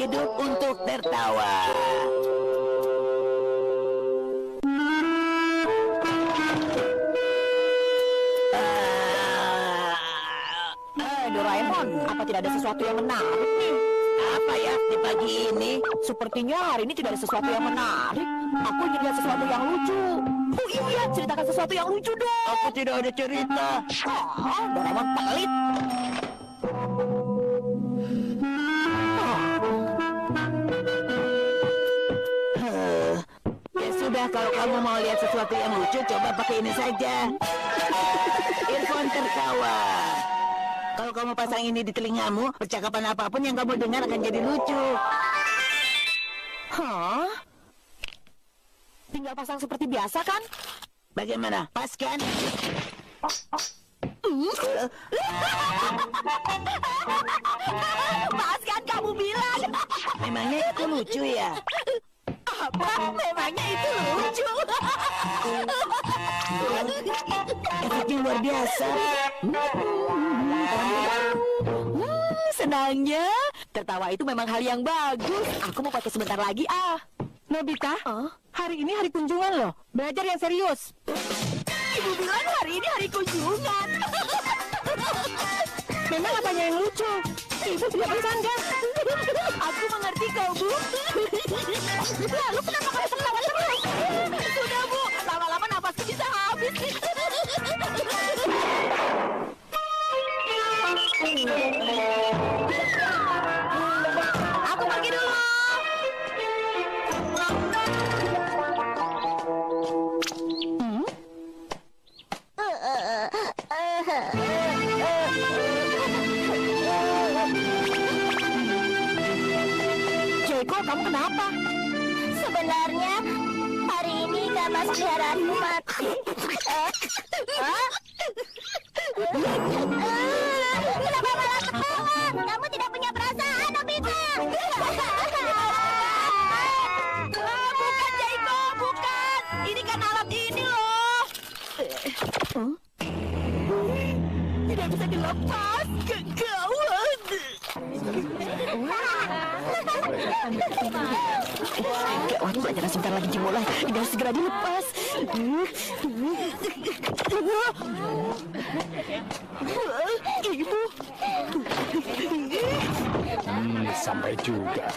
hidup untuk tertawa. Doraemon, apa tidak ada sesuatu yang menarik nih? Apa ya di pagi ini? Sepertinya hari ini tidak ada sesuatu yang menarik. Aku ingin lihat sesuatu yang lucu. Oh iya, ceritakan sesuatu yang lucu dong. Aku tidak ada cerita. Doraemon pelit. Ya sudah, kalau kamu mau lihat sesuatu yang lucu, coba pakai ini saja. Earphone tertawa. Kalau kamu pasang ini di telingamu, percakapan apapun yang kamu dengar akan jadi lucu. Hah? Tinggal pasang seperti biasa kan? Bagaimana? Pas kan? Pas kan kamu bilang? Memangnya itu lucu ya? Apa? Memangnya itu lucu? Efeknya luar biasa. Senangnya, tertawa itu memang hal yang bagus. Aku mau pakai sebentar lagi, Nobita, hari ini hari kunjungan loh. Belajar yang serius. Ibu bilang hari ini hari kunjungan. Memang apanya yang lucu? Ibu tidak bercanda. Aku mengerti kau, Bu. Lalu kenapa kau tertawa terus? Sudah, Bu. Lama-lama napasku bisa habis. Aku pergi dulu. Jeko, kamu kenapa? Sebenarnya hari ini nggak masuk peliharaanku mati. Kenapa malah ketawa? Kamu tidak punya perasaan, Nobita. Bukan, Jaiko, bukan. Ini kan alat ini loh. Tidak bisa dilepas. Gawat. Gawat, pelajaran sebentar lagi dimulai. Ini harus segera dilepas. Ibu. Sampai juga.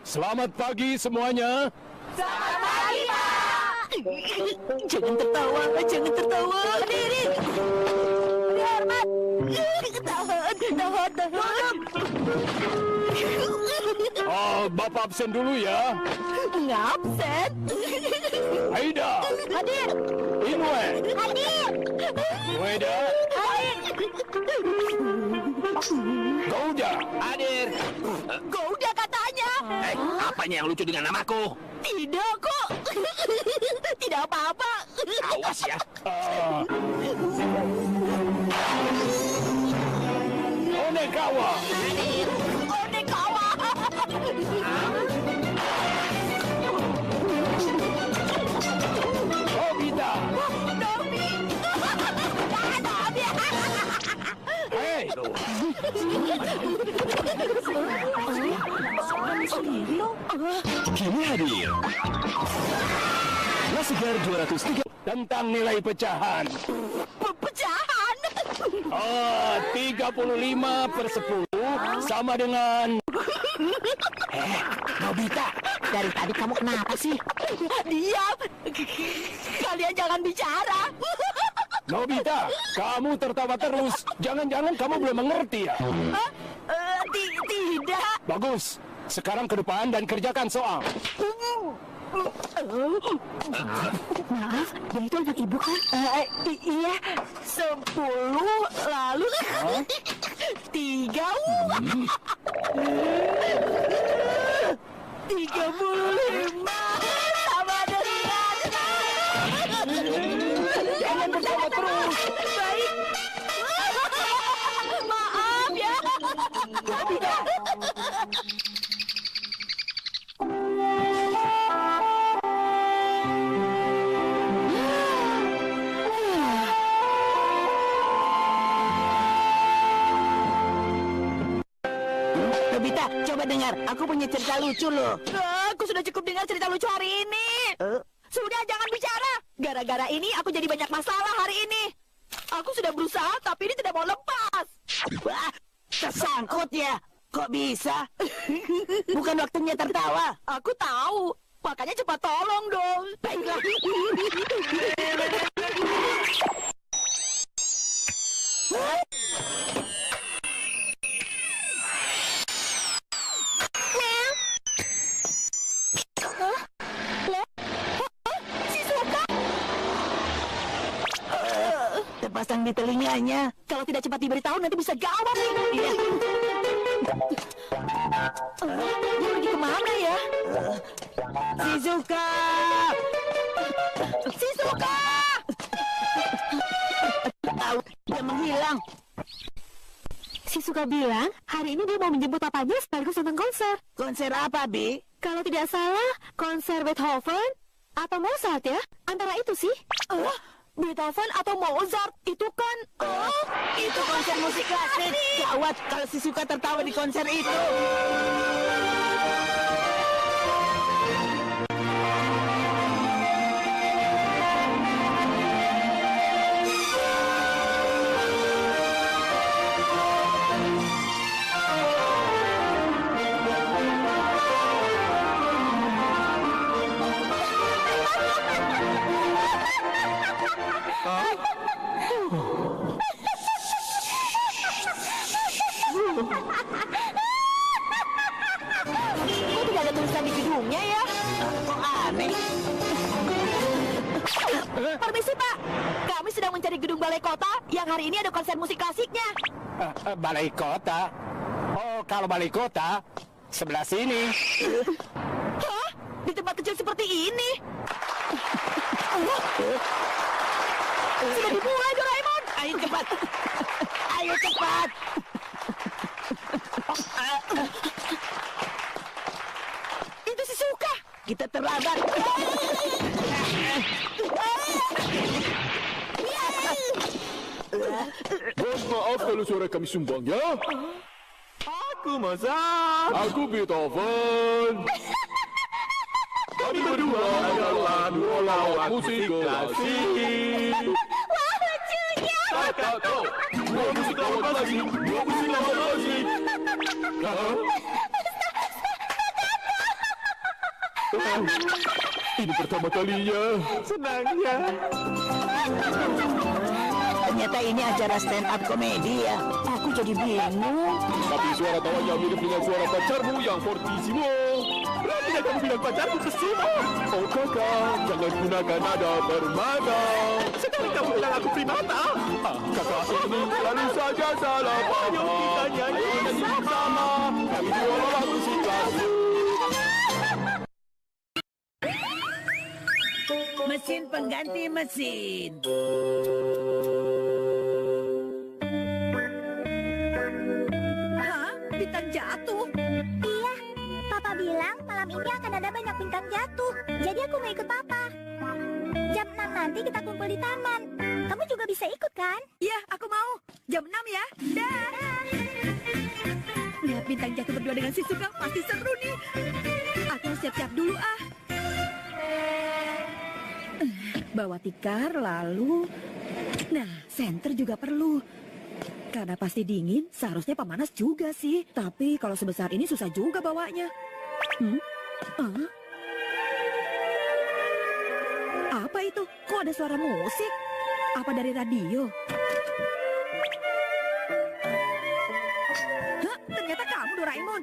Selamat pagi semuanya. Selamat pagi, Pak. Jangan tertawa, jangan tertawa. Berdiri. Hormat. Tahan. Oh, Bapak absen dulu ya. Ngabsen. Aida, Hadir. Inwe, Hadir. Weda, Gouda. Hadir. Kau udah katanya. Apanya yang lucu dengan namaku? Tidak kok. Tidak apa-apa. Awas ya. Onekawa. Onekawa. Nobita. Nobi. Nobi. Hei, kini hadir Lasegar 203 tentang nilai pecahan. Pecahan. 35/10 sama dengan... Nobita, dari tadi kamu kenapa sih? Diam. Kalian jangan bicara. Nobita, kamu tertawa terus. Jangan-jangan kamu belum mengerti ya? Tidak. Bagus. Sekarang ke depan dan kerjakan soal. Maaf, dia itu anak ibu kan? Iya. 10 lalu 3 35 sama dengan Jangan bertawa terus. baik. Maaf ya. Nobita, coba dengar. Aku punya cerita lucu loh. Aku sudah cukup dengar cerita lucu hari ini. Sudah, jangan bicara. Gara-gara ini aku jadi banyak masalah hari ini. Aku sudah berusaha, tapi ini tidak mau lepas. Wah, tersangkut ya. Kok bisa? Bukan waktunya tertawa. Aku tahu. Makanya cepat tolong dong. Baiklah. Shizuka, Terpasang di telinganya. kalau tidak cepat diberitahu nanti bisa gawat nih. Iya. Dia pergi kemana ya? Shizuka! Shizuka! Tahu, dia menghilang. Shizuka bilang hari ini dia mau menjemput papanya sekaligus nonton konser. Konser apa, Bi? Kalau tidak salah, konser Beethoven atau Mozart ya? Antara itu sih. Beethoven atau Mozart itu kan... Itu konser musik klasik. Gawat kalau Shizuka tertawa di konser itu. Kok tidak ada tulisan di gedungnya ya? Kok aneh? Permisi Pak, kami sedang mencari gedung balai kota yang hari ini ada konser musik klasiknya. Balai kota? Oh, kalau balai kota, sebelah sini. Hah? Di tempat kecil seperti ini? Sudah dimulai Doraemon. Ayo cepat. Ayo cepat. Itu Shizuka. Kita terlambat. Mohon maaf kalau suara kami sumbang ya. Aku Mozart. Aku Beethoven. Kami berdua adalah dua lawan musik klasik. Wah, lucunya. Tahu. Dua musik lawan klasik. Dua musik lawan klasik. Ini pertama kalinya. Senangnya. Ternyata ini acara stand up komedi ya. Aku jadi bingung. Tapi suara tawanya mirip dengan suara pacarmu yang fortissimo. Berarti kamu bilang pacarmu pesimo. Oh kakak, jangan gunakan nada bermata. Sekarang kamu bilang aku primata. Kakak ini selalu saja salah paham. Ayo kita nyanyi bersama. Kami dua lawan musik klasik. Mesin pengganti mesin. Hah? Bintang jatuh? Iya, Papa bilang malam ini akan ada banyak bintang jatuh. Jadi aku mau ikut Papa. Jam 6 nanti kita kumpul di taman. Kamu juga bisa ikut kan? Iya, aku mau. Jam 6 ya. Dah. Lihat bintang jatuh berdua dengan Shizuka pasti seru nih. Aku harus siap-siap dulu ah. Bawa tikar lalu... Nah, senter juga perlu. Karena pasti dingin, seharusnya pemanas juga sih. Tapi kalau sebesar ini susah juga bawanya. Apa itu? Kok ada suara musik? Apa dari radio? Hah? Ternyata kamu Doraemon.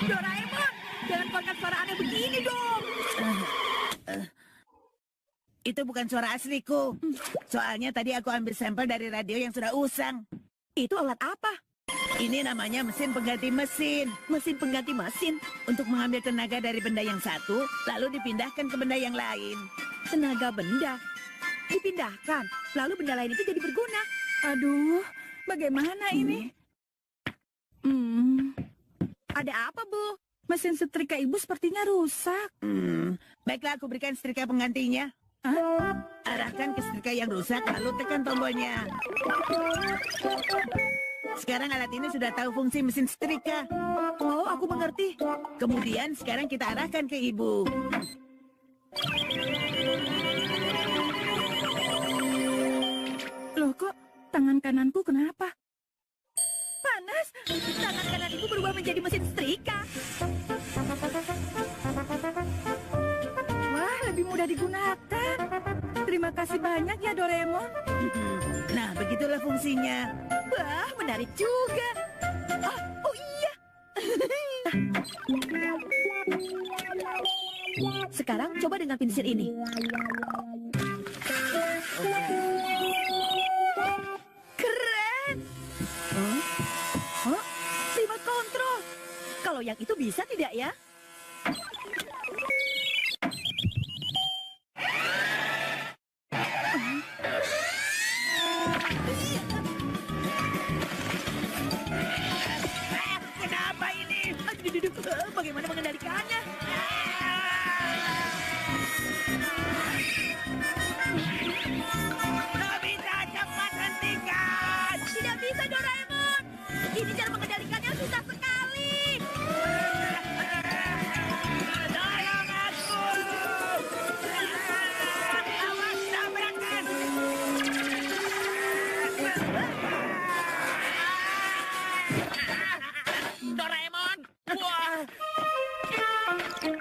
Doraemon, jangan keluarkan suara aneh begini dong. Itu bukan suara asliku. Soalnya tadi aku ambil sampel dari radio yang sudah usang. Itu alat apa? Ini namanya mesin pengganti mesin. Mesin pengganti mesin. Untuk mengambil tenaga dari benda yang satu, lalu dipindahkan ke benda yang lain. Tenaga benda dipindahkan, lalu benda lain itu jadi berguna. Aduh, bagaimana ini? Ada apa, Bu? Mesin setrika Ibu sepertinya rusak. Baiklah, aku berikan setrika penggantinya. Arahkan ke setrika yang rusak, lalu tekan tombolnya. Sekarang alat ini sudah tahu fungsi mesin setrika. Oh, aku mengerti. Kemudian sekarang kita arahkan ke ibu. Loh kok tangan kananku kenapa? Panas. Tangan kanan ibu berubah menjadi mesin setrika. Wah, lebih mudah digunakan. Terima kasih banyak ya Doraemon. Nah, begitulah fungsinya. Wah, menarik juga. Ah, oh iya. Sekarang coba dengan pensil ini. Keren. Hah? Remote control. Kalau yang itu bisa tidak ya? Kenapa ini? Aduh, bagaimana mengendalikannya? Nobita, cepat hentikan! Tidak bisa Doraemon. Ini cara mengendalikannya susah sekali. Tolong aku! Awas, tabrakan! Doraemon! Wah!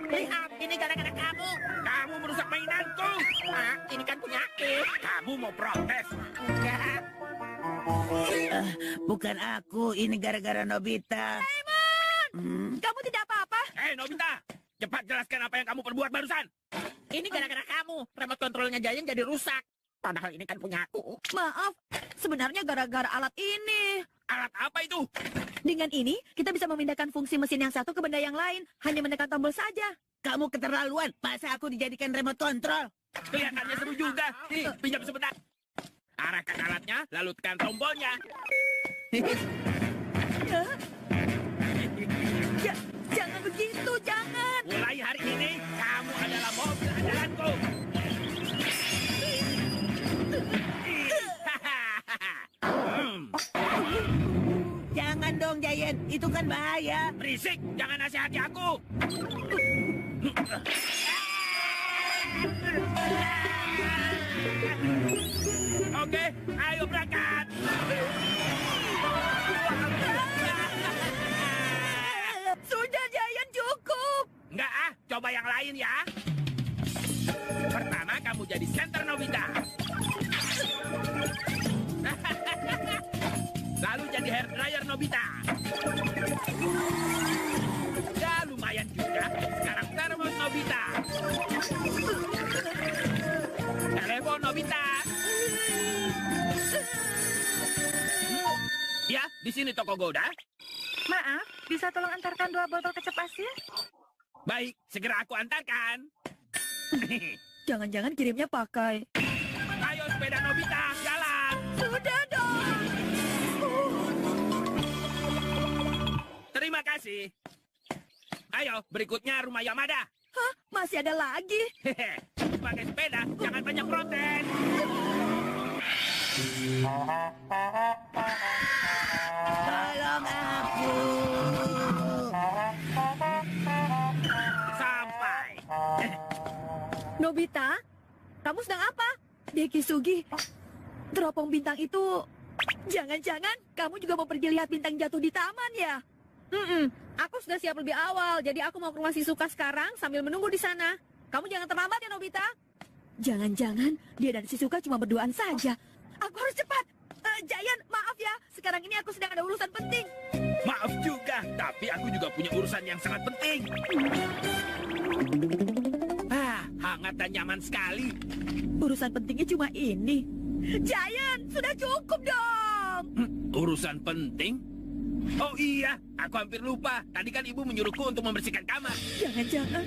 Lihat, ini gara-gara kamu. Kamu merusak mainanku. Ah, ini kan punya aku. Kamu mau protes? Enggak. Bukan aku, ini gara-gara Nobita. Kamu tidak apa-apa? Nobita! Cepat jelaskan apa yang kamu perbuat barusan. Ini gara-gara kamu. Remote kontrolnya Giant jadi rusak. Padahal ini kan punya aku. Maaf, sebenarnya gara-gara alat ini. Alat apa itu? Dengan ini, kita bisa memindahkan fungsi mesin yang satu ke benda yang lain. Hanya menekan tombol saja. Kamu keterlaluan. Masa aku dijadikan remote control? Kelihatannya seru juga. Nih, pinjam sebentar. Arahkan alatnya, lalu tekan tombolnya. Jangan begitu, jangan. Mulai hari ini, kamu adalah mobil andalanku. Jangan dong, Giant. Itu kan bahaya. Berisik, jangan nasihati aku. Oke, ayo berangkat. Sudah, Giant, cukup. Enggak ah, coba yang lain ya. Pertama kamu jadi center Nobita. Lalu jadi hair dryer Nobita. Ya lumayan juga. Sekarang termos Nobita. Telepon Nobita. Ya, di sini toko Goda. Maaf, bisa tolong antarkan 2 botol kecap asin? Baik, segera aku antarkan. Jangan-jangan kirimnya pakai. Ayo sepeda Nobita, jalan. Sudah dong. Terima kasih. Ayo, berikutnya rumah Yamada. Hah? Masih ada lagi? Hehe, pakai sepeda, jangan banyak protes. Tolong aku. Sampai. Nobita, kamu sedang apa? Dekisugi, teropong bintang itu... Jangan-jangan kamu juga mau pergi lihat bintang jatuh di taman ya? Aku sudah siap lebih awal, jadi aku mau ke rumah Shizuka sekarang sambil menunggu di sana. Kamu jangan terlambat ya, Nobita. Jangan-jangan dia dan Shizuka cuma berduaan saja. Aku harus cepat. Giant, maaf ya. Sekarang ini aku sedang ada urusan penting. Maaf juga, tapi aku juga punya urusan yang sangat penting. Hangat dan nyaman sekali. Urusan pentingnya cuma ini. Giant, sudah cukup dong. Urusan penting? Oh iya, aku hampir lupa. Tadi kan ibu menyuruhku untuk membersihkan kamar. Jangan-jangan.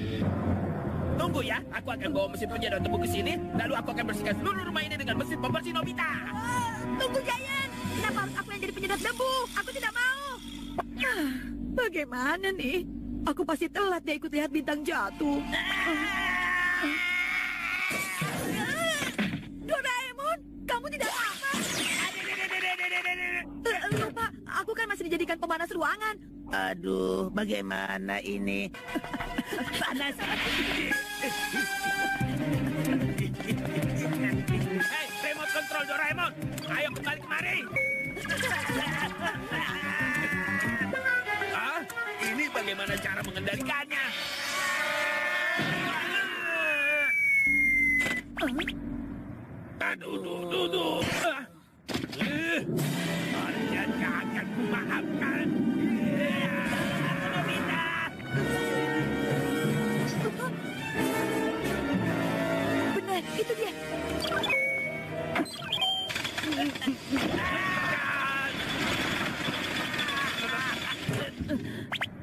Tunggu ya, aku akan bawa mesin penyedot debu ke sini, lalu aku akan bersihkan seluruh rumah ini dengan mesin pembersih Nobita. Tunggu, Giant. Kenapa harus aku yang jadi penyedot debu? Aku tidak mau. Bagaimana nih? Aku pasti telat dia ikut lihat bintang jatuh. Doraemon, kamu tidak apa-apa. Lupa, aku dijadikan pemanas ruangan. Aduh, bagaimana ini? Panas. Hei, remote control Doraemon, ayo kembali kemari. Ah, ini bagaimana cara mengendalikannya? Aduh. Kalian gak akan memaafkan. Nobita! Benar, itu dia.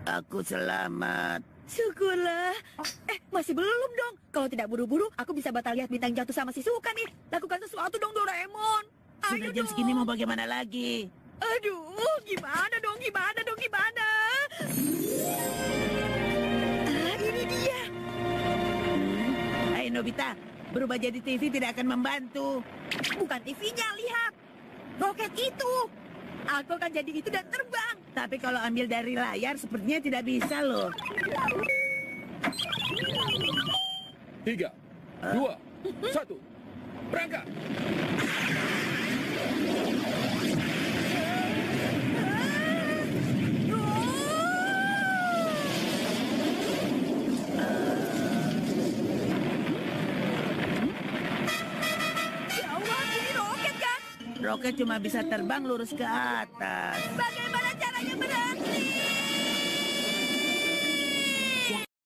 Aku selamat. Syukurlah. Masih belum dong. Kalau tidak buru-buru, aku bisa batal lihat bintang jatuh sama si Suka nih. Lakukan sesuatu dong, Doraemon. Sudah Ayo jam dong. segini mau bagaimana lagi? Aduh, gimana dong? Ini dia. Hai Nobita, berubah jadi TV tidak akan membantu. Bukan TV-nya, lihat. Roket itu. Aku akan jadi itu dan terbang. Tapi kalau ambil dari layar sepertinya tidak bisa loh. 3, 2, 1, berangkat. Jawab, ini roket kan? Roket cuma bisa terbang lurus ke atas. Bagaimana caranya berhenti?